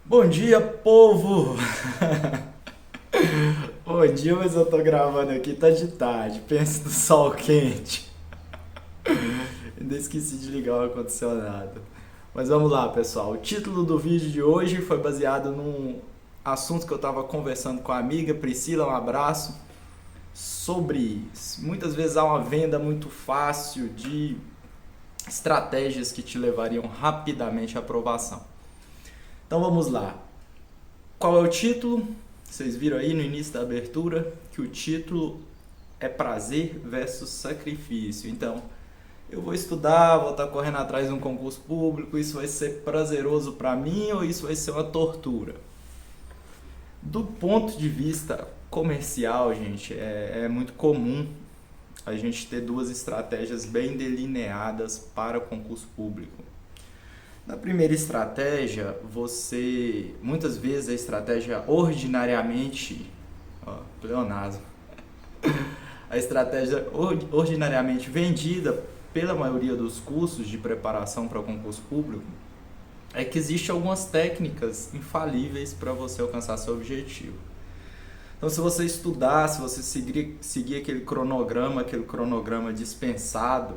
Bom dia, povo! Bom dia, mas eu tô gravando aqui, tá de tarde. Pense no sol quente. Ainda esqueci de ligar o ar-condicionado. Mas vamos lá, pessoal. O título do vídeo de hoje foi baseado num assunto que eu tava conversando com a amiga Priscila, um abraço, sobre muitas vezes há uma venda muito fácil de estratégias que te levariam rapidamente à aprovação. Então vamos lá. Qual é o título? Vocês viram aí no início da abertura que o título é prazer versus sacrifício. Então, eu vou estudar, vou estar correndo atrás de um concurso público, isso vai ser prazeroso para mim ou isso vai ser uma tortura? Do ponto de vista comercial, gente, é muito comum a gente ter duas estratégias bem delineadas para o concurso público. Na primeira estratégia, você muitas vezes a estratégia ordinariamente, ó, pleonasmo, a estratégia ordinariamente vendida pela maioria dos cursos de preparação para o concurso público é que existem algumas técnicas infalíveis para você alcançar seu objetivo. Então, se você estudar, se você seguir aquele cronograma dispensado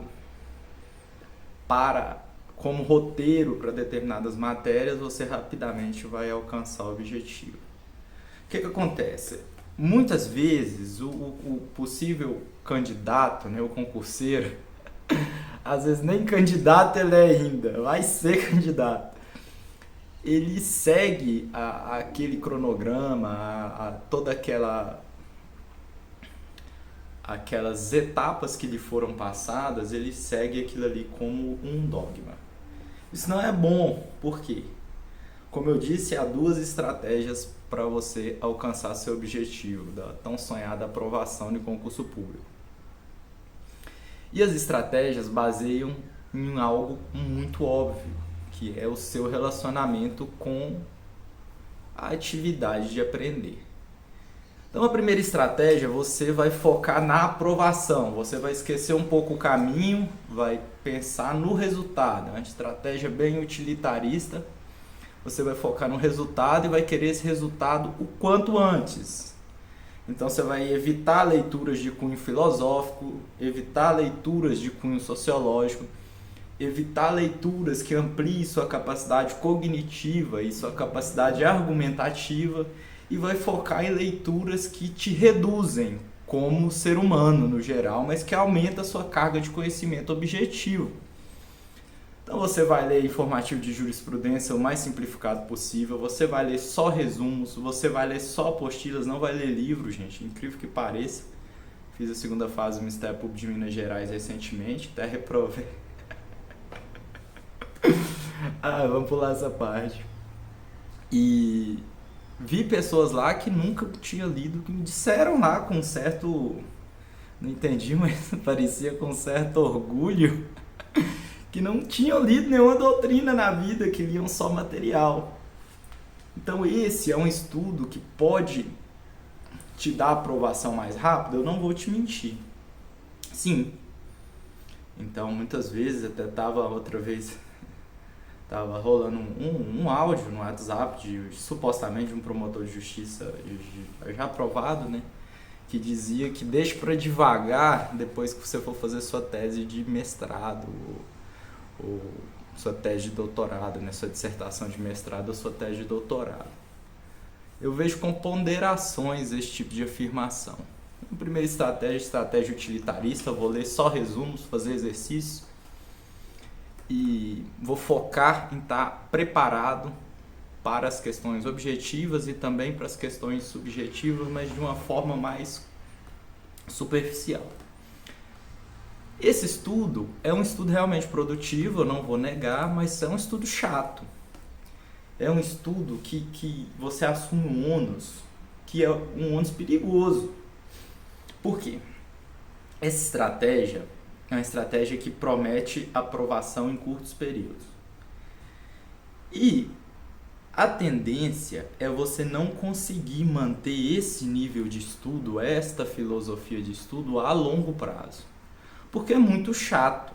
para como roteiro para determinadas matérias, você rapidamente vai alcançar o objetivo. O que acontece? Muitas vezes o possível candidato, né, o concurseiro, às vezes nem candidato ele é ainda, vai ser candidato. Ele segue aquele cronograma, toda aquelas etapas que lhe foram passadas, ele segue aquilo ali como um dogma. Isso não é bom, por quê? Como eu disse, há duas estratégias para você alcançar seu objetivo, da tão sonhada aprovação de concurso público. E as estratégias baseiam em algo muito óbvio, que é o seu relacionamento com a atividade de aprender. Então, a primeira estratégia, você vai focar na aprovação, você vai esquecer um pouco o caminho, vai pensar no resultado. É uma estratégia bem utilitarista, você vai focar no resultado e vai querer esse resultado o quanto antes. Então, você vai evitar leituras de cunho filosófico, evitar leituras de cunho sociológico, evitar leituras que ampliem sua capacidade cognitiva e sua capacidade argumentativa, e vai focar em leituras que te reduzem como ser humano no geral, mas que aumenta a sua carga de conhecimento objetivo. Então você vai ler informativo de jurisprudência o mais simplificado possível, você vai ler só resumos, você vai ler só apostilas, não vai ler livros, gente, incrível que pareça. Fiz a segunda fase do Ministério Público de Minas Gerais recentemente, até reprovei. Vamos pular essa parte. E vi pessoas lá que nunca tinham lido, que me disseram lá com um certo, não entendi, mas parecia com um certo orgulho, que não tinham lido nenhuma doutrina na vida, que liam só material. Então esse é um estudo que pode te dar aprovação mais rápido, eu não vou te mentir. Sim. Então muitas vezes, até tava outra vez, tava rolando um áudio no WhatsApp de supostamente um promotor de justiça já aprovado, né? Que dizia que deixe para devagar depois que você for fazer sua tese de mestrado ou sua tese de doutorado, né? Sua dissertação de mestrado ou sua tese de doutorado. Eu vejo com ponderações esse tipo de afirmação. A primeira estratégia utilitarista, eu vou ler só resumos, fazer exercício e vou focar em estar preparado para as questões objetivas e também para as questões subjetivas, mas de uma forma mais superficial. Esse estudo é um estudo realmente produtivo, eu não vou negar, mas é um estudo chato. É um estudo que você assume um ônus, que é um ônus perigoso. Por quê? Essa estratégia é uma estratégia que promete aprovação em curtos períodos. E a tendência é você não conseguir manter esse nível de estudo, esta filosofia de estudo a longo prazo. Porque é muito chato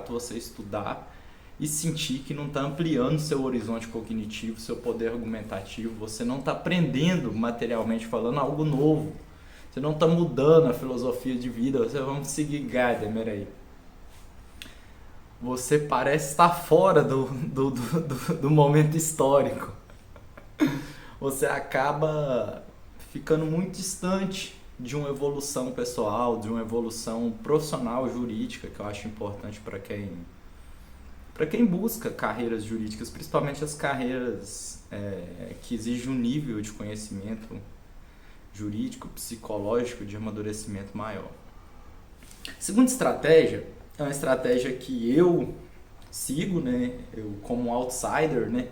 você estudar e sentir que não está ampliando seu horizonte cognitivo, seu poder argumentativo, você não está aprendendo materialmente falando algo novo, você não está mudando a filosofia de vida, você vamos seguir Gadamer aí. Você parece estar fora do momento histórico. Você acaba ficando muito distante de uma evolução pessoal, de uma evolução profissional jurídica, que eu acho importante para quem busca carreiras jurídicas, principalmente as carreiras que exigem um nível de conhecimento jurídico, psicológico, de amadurecimento maior. Segunda estratégia é uma estratégia que eu sigo, né? Eu como outsider, né?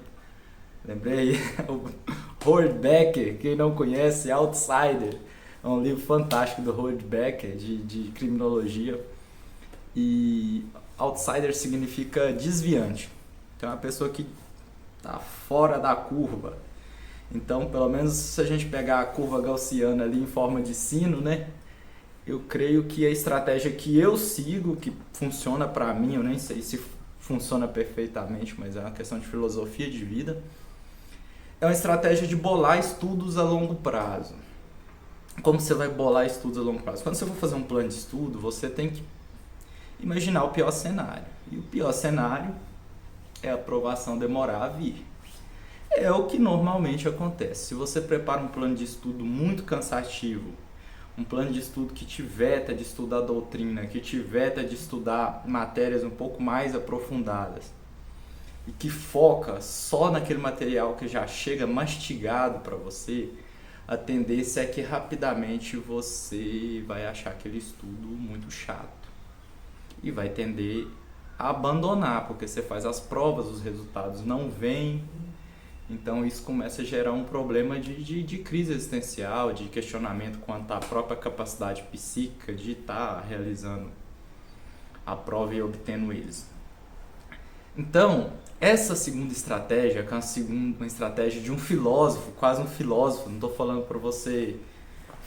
Lembrei o Howard Becker, quem não conhece, Outsider, é um livro fantástico do Howard Becker de criminologia. E outsider significa desviante, então é uma pessoa que está fora da curva. Então, pelo menos se a gente pegar a curva gaussiana ali em forma de sino, né? Eu creio que a estratégia que eu sigo, que funciona para mim, eu nem sei se funciona perfeitamente, mas é uma questão de filosofia de vida, é uma estratégia de bolar estudos a longo prazo. Como você vai bolar estudos a longo prazo? Quando você for fazer um plano de estudo, você tem que imaginar o pior cenário. E o pior cenário é a aprovação demorar a vir. É o que normalmente acontece. Se você prepara um plano de estudo muito cansativo, um plano de estudo que te veta de estudar doutrina, que te veta de estudar matérias um pouco mais aprofundadas, e que foca só naquele material que já chega mastigado para você, a tendência é que rapidamente você vai achar aquele estudo muito chato e vai tender a abandonar, porque você faz as provas, os resultados não vêm. Então isso começa a gerar um problema de crise existencial, de questionamento quanto à própria capacidade psíquica de estar realizando a prova e obtendo eles. Então, essa segunda estratégia, que é uma estratégia de um filósofo, quase um filósofo, não estou falando para você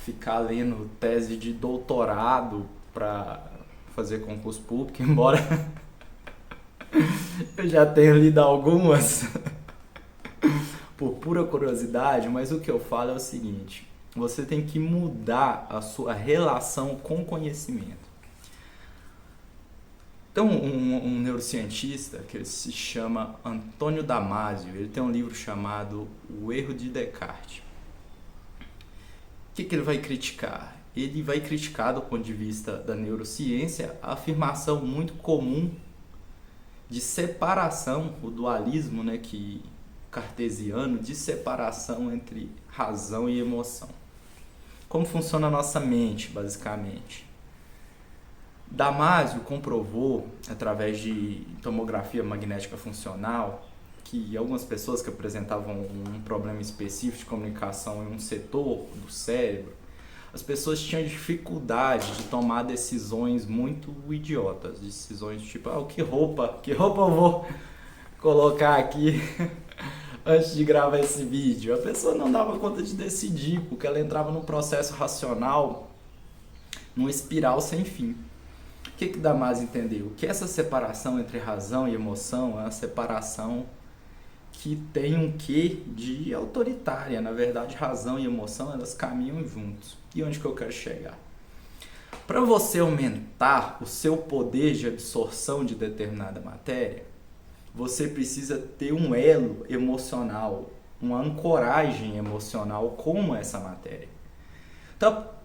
ficar lendo tese de doutorado para fazer concurso público, embora eu já tenha lido algumas por pura curiosidade, mas o que eu falo é o seguinte: você tem que mudar a sua relação com o conhecimento. Então, um neurocientista que ele se chama Antônio Damasio, ele tem um livro chamado O Erro de Descartes. O que ele vai criticar? Ele vai criticar, do ponto de vista da neurociência, a afirmação muito comum de separação, o dualismo, né, cartesiano, de separação entre razão e emoção. Como funciona a nossa mente, basicamente? Damasio comprovou, através de tomografia magnética funcional, que algumas pessoas que apresentavam um problema específico de comunicação em um setor do cérebro, as pessoas tinham dificuldade de tomar decisões muito idiotas, decisões tipo, que roupa eu vou colocar aqui antes de gravar esse vídeo. A pessoa não dava conta de decidir, porque ela entrava num processo racional, numa espiral sem fim. O que Damasio entendeu? Que essa separação entre razão e emoção é uma separação que tem um quê de autoritária. Na verdade, razão e emoção, elas caminham juntos. E onde que eu quero chegar? Para você aumentar o seu poder de absorção de determinada matéria, você precisa ter um elo emocional, uma ancoragem emocional com essa matéria. Então,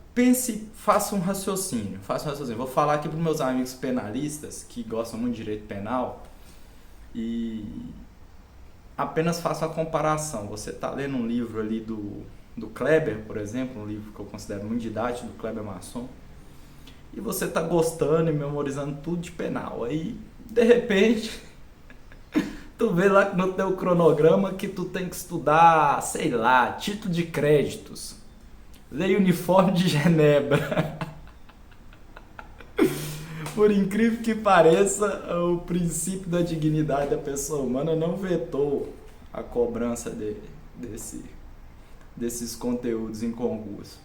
faça um raciocínio. Vou falar aqui para os meus amigos penalistas que gostam muito de direito penal e apenas faça uma comparação. Você está lendo um livro ali do Kleber, por exemplo, um livro que eu considero muito didático, do Kleber Masson, e você está gostando e memorizando tudo de penal. Aí, de repente, tu vê lá no teu cronograma que tu tem que estudar, sei lá, título de créditos, Lei Uniforme de Genebra. Por incrível que pareça, o princípio da dignidade da pessoa humana não vetou a cobrança desses conteúdos em concurso.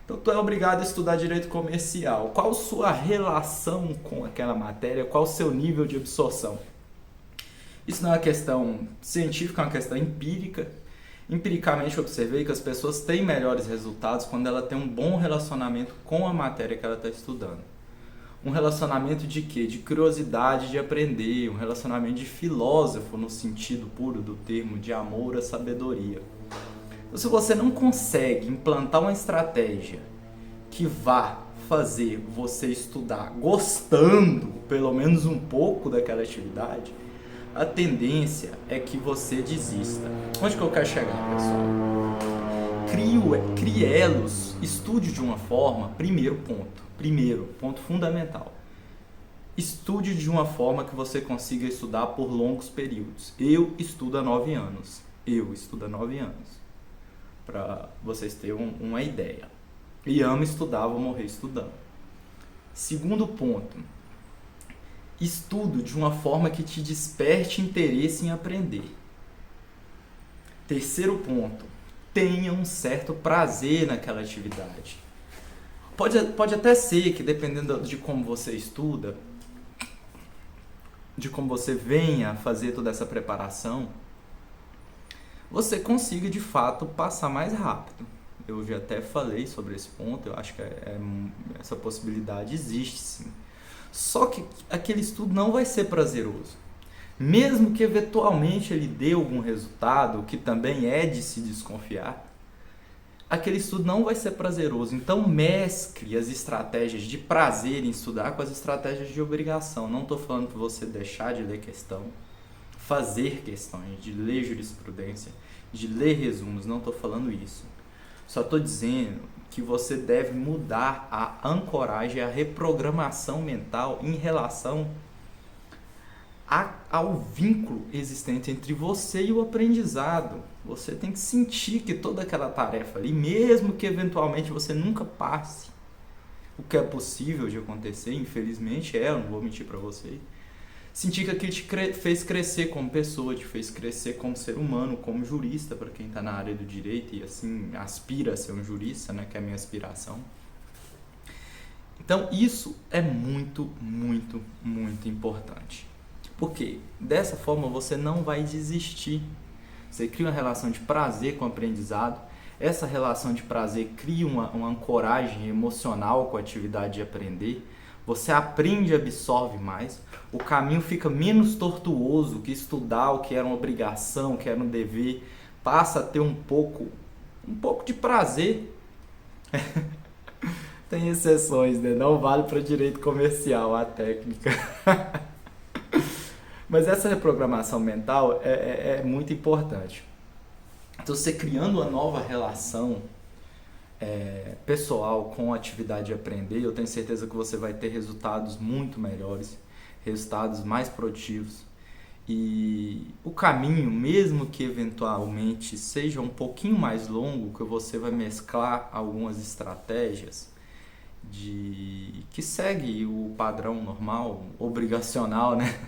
Então, tu é obrigado a estudar direito comercial. Qual sua relação com aquela matéria? Qual o seu nível de absorção? Isso não é uma questão científica, é uma questão empírica. Empiricamente observei que as pessoas têm melhores resultados quando ela tem um bom relacionamento com a matéria que ela está estudando. Um relacionamento de quê? De curiosidade de aprender, um relacionamento de filósofo no sentido puro do termo, de amor à sabedoria. Então, se você não consegue implantar uma estratégia que vá fazer você estudar gostando pelo menos um pouco daquela atividade, a tendência é que você desista. Onde que eu quero chegar, pessoal? Crie elos, estude de uma forma, primeiro ponto fundamental. Estude de uma forma que você consiga estudar por longos períodos. Eu estudo há 9 anos. Para vocês terem uma ideia. E amo estudar, vou morrer estudando. Segundo ponto, estudo de uma forma que te desperte interesse em aprender. Terceiro ponto, tenha um certo prazer naquela atividade. Pode até ser que, dependendo de como você estuda, de como você venha a fazer toda essa preparação, você consiga de fato passar mais rápido. Eu já até falei sobre esse ponto, eu acho que essa possibilidade existe sim. Só que aquele estudo não vai ser prazeroso. Mesmo que eventualmente ele dê algum resultado, que também é de se desconfiar, aquele estudo não vai ser prazeroso. Então mescle as estratégias de prazer em estudar com as estratégias de obrigação. Não estou falando para você deixar de ler questão, fazer questões, de ler jurisprudência, de ler resumos, não estou falando isso. Só estou dizendo que você deve mudar a ancoragem, a reprogramação mental em relação ao vínculo existente entre você e o aprendizado. Você tem que sentir que toda aquela tarefa ali, mesmo que eventualmente você nunca passe, o que é possível de acontecer, infelizmente eu não vou mentir para vocês, sentir que aquilo te fez crescer como pessoa, te fez crescer como ser humano, como jurista, para quem está na área do direito e assim aspira a ser um jurista, né, que é a minha aspiração. Então isso é muito, muito, muito importante. Porque dessa forma você não vai desistir. Você cria uma relação de prazer com o aprendizado. Essa relação de prazer cria uma ancoragem emocional com a atividade de aprender. Você aprende e absorve mais. O caminho fica menos tortuoso que estudar o que era uma obrigação, o que era um dever. Passa a ter um pouco de prazer. Tem exceções, né? Não vale para direito comercial a técnica. Mas essa reprogramação mental é muito importante. Então, você criando uma nova relação pessoal com a atividade de aprender, eu tenho certeza que você vai ter resultados muito melhores, resultados mais produtivos. E o caminho, mesmo que eventualmente seja um pouquinho mais longo, que você vai mesclar algumas estratégias que segue o padrão normal, obrigacional, né?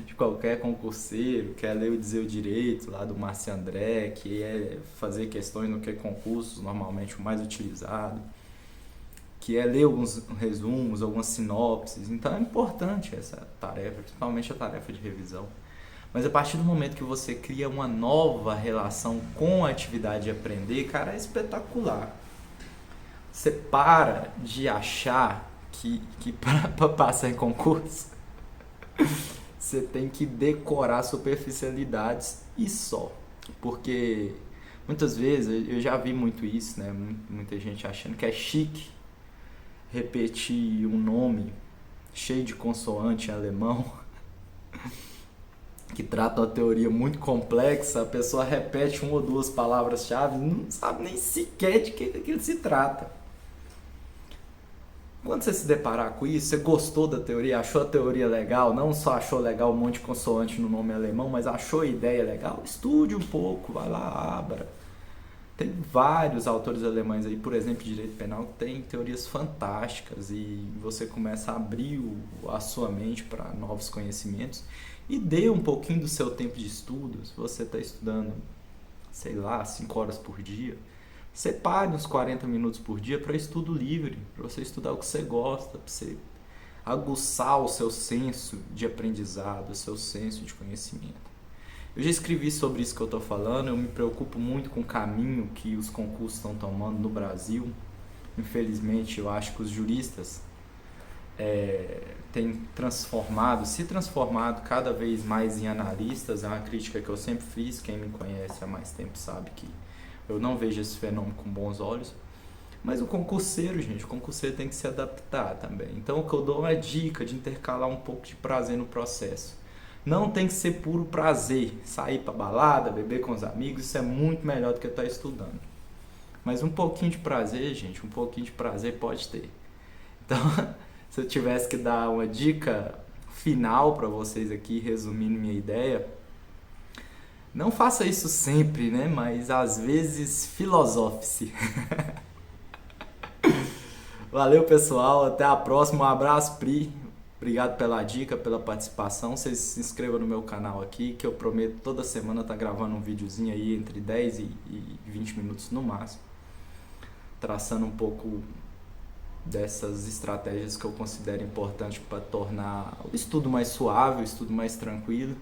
De qualquer concurseiro, que é ler o Dizer o Direito, lá do Márcio André, que é fazer questões no que é concursos, normalmente o mais utilizado, que é ler alguns resumos, algumas sinopses. Então é importante essa tarefa, principalmente a tarefa de revisão. Mas a partir do momento que você cria uma nova relação com a atividade de aprender, cara, é espetacular. Você para de achar que para passar em concurso você tem que decorar superficialidades e só. Porque muitas vezes eu já vi muito isso, né? Muita gente achando que é chique repetir um nome cheio de consoante em alemão que trata uma teoria muito complexa, a pessoa repete uma ou duas palavras-chave, não sabe nem sequer de que aquilo se trata. Quando você se deparar com isso, você gostou da teoria, achou a teoria legal, não só achou legal um monte de consoante no nome alemão, mas achou a ideia legal, estude um pouco, vai lá, abra. Tem vários autores alemães aí, por exemplo, de direito penal, que tem teorias fantásticas e você começa a abrir a sua mente para novos conhecimentos e dê um pouquinho do seu tempo de estudo. Se você está estudando, sei lá, 5 horas por dia, separe uns 40 minutos por dia para estudo livre, para você estudar o que você gosta, para você aguçar o seu senso de aprendizado, o seu senso de conhecimento. Eu já escrevi sobre isso que eu estou falando, eu me preocupo muito com o caminho que os concursos estão tomando no Brasil. Infelizmente, eu acho que os juristas têm se transformado cada vez mais em analistas. É uma crítica que eu sempre fiz, quem me conhece há mais tempo sabe que eu não vejo esse fenômeno com bons olhos. Mas o concurseiro, gente, o concurseiro tem que se adaptar também. Então, o que eu dou é uma dica de intercalar um pouco de prazer no processo. Não tem que ser puro prazer, sair pra balada, beber com os amigos, isso é muito melhor do que estar estudando. Mas um pouquinho de prazer, gente, um pouquinho de prazer pode ter. Então, se eu tivesse que dar uma dica final para vocês aqui, resumindo minha ideia, não faça isso sempre, né? Mas às vezes filosofe-se. Valeu, pessoal, até a próxima. Um abraço, Pri. Obrigado pela dica, pela participação. Vocês se inscrevam no meu canal aqui, que eu prometo toda semana estar gravando um videozinho aí entre 10 e 20 minutos no máximo, traçando um pouco dessas estratégias que eu considero importantes para tornar o estudo mais suave, o estudo mais tranquilo,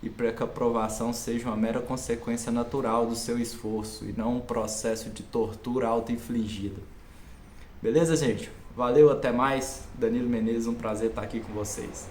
e para que a aprovação seja uma mera consequência natural do seu esforço e não um processo de tortura auto-infligida. Beleza, gente? Valeu, até mais. Danilo Menezes, um prazer estar aqui com vocês.